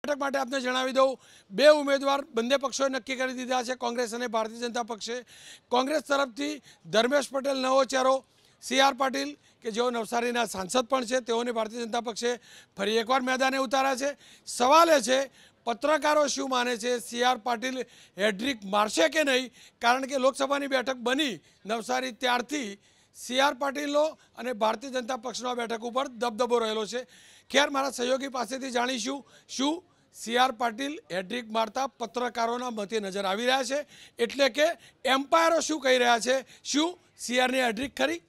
બેઠક માટે આપને જણાવી દઉં, બે ઉમેદવાર બંને પક્ષોએ નક્કી કરી દીધા છે, કોંગ્રેસ અને ભારતીય જનતા પક્ષે. કોંગ્રેસ તરફથી ધર્મેશ પટેલ નવો ચહેરો, સી.આર. પાટીલ કે જેઓ નવસારીના સાંસદ પણ છે, તેઓને ભારતીય જનતા પક્ષે ફરી એકવાર મેદાને ઉતાર્યા છે. સવાલ એ છે, પત્રકારો શું માને છે, સી.આર. પાટીલ હેડ્રિક મારશે કે નહીં? કારણ કે લોકસભાની બેઠક બની નવસારી ત્યારથી સી.આર. પાટીલનો અને ભારતીય જનતા પક્ષનો આ બેઠક ઉપર દબદબો રહેલો છે. ખેર, મારા સહયોગી પાસેથી જાણીશું શું સી.આર. પાટીલ હેડ્રિક મારતા પત્રકારોના મતે નજર આવી રહ્યા છે, એટલે કે એમ્પાયરો શું કહી રહ્યા છે, શું સી.આરની હેડ્રિક ખરી?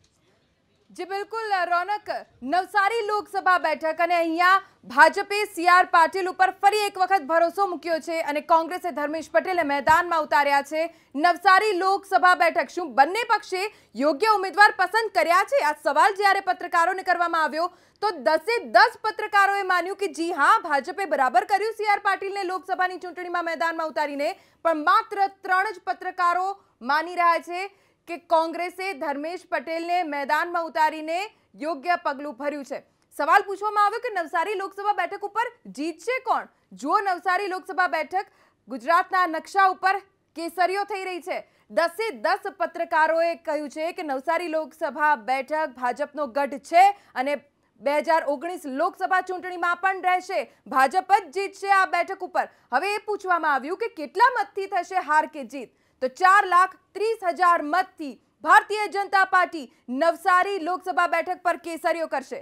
જી બિલકુલ રોનક, નવસારી લોકસભા બેઠક અને અહીંયા ભાજપે સી.આર. પાટીલ ઉપર ફરી એક વખત ભરોસો મૂક્યો છે અને કોંગ્રેસે ધર્મેશ પટેલને મેદાનમાં ઉતાર્યા છે. નવસારી લોકસભા બેઠક, શું બંને પક્ષે યોગ્ય ઉમેદવાર પસંદ કર્યા છે? આ સવાલ જ્યારે પત્રકારોને કરવામાં આવ્યો તો 10 પત્રકારોએ માન્યું કે જી હા, ભાજપે બરાબર કર્યું સી.આર. પાટીલને લોકસભાની ચૂંટણીમાં મેદાનમાં ઉતારીને. પણ માત્ર 3 જ પત્રકારો માની રહ્યા છે કે કોંગ્રેસે ધર્મેશ પટેલને મેદાનમાં ઉતારીને યોગ્ય પગલું ભર્યું છે. સવાલ પૂછવામાં આવ્યો કે નવસારી લોકસભા બેઠક ઉપર જીતશે કોણ? જો નવસારી લોકસભા બેઠક ગુજરાતના નકશા ઉપર કેસરીઓ થઈ રહી છે. 10 પત્રકારોએ કહ્યું છે કે નવસારી લોકસભા બેઠક ભાજપનો ગઢ છે અને 2019 લોકસભા ચૂંટણીમાં પણ રહેશે. ભાજપ જ જીતશે આ બેઠક ઉપર. હવે એ પૂછવામાં આવ્યું કે કેટલા મતથી થશે હાર કે જીત? તો 4,30,000 મતથી ભારતીય જનતા પાર્ટી નવસારી લોકસભા બેઠક પર કેસરીઓ કરશે.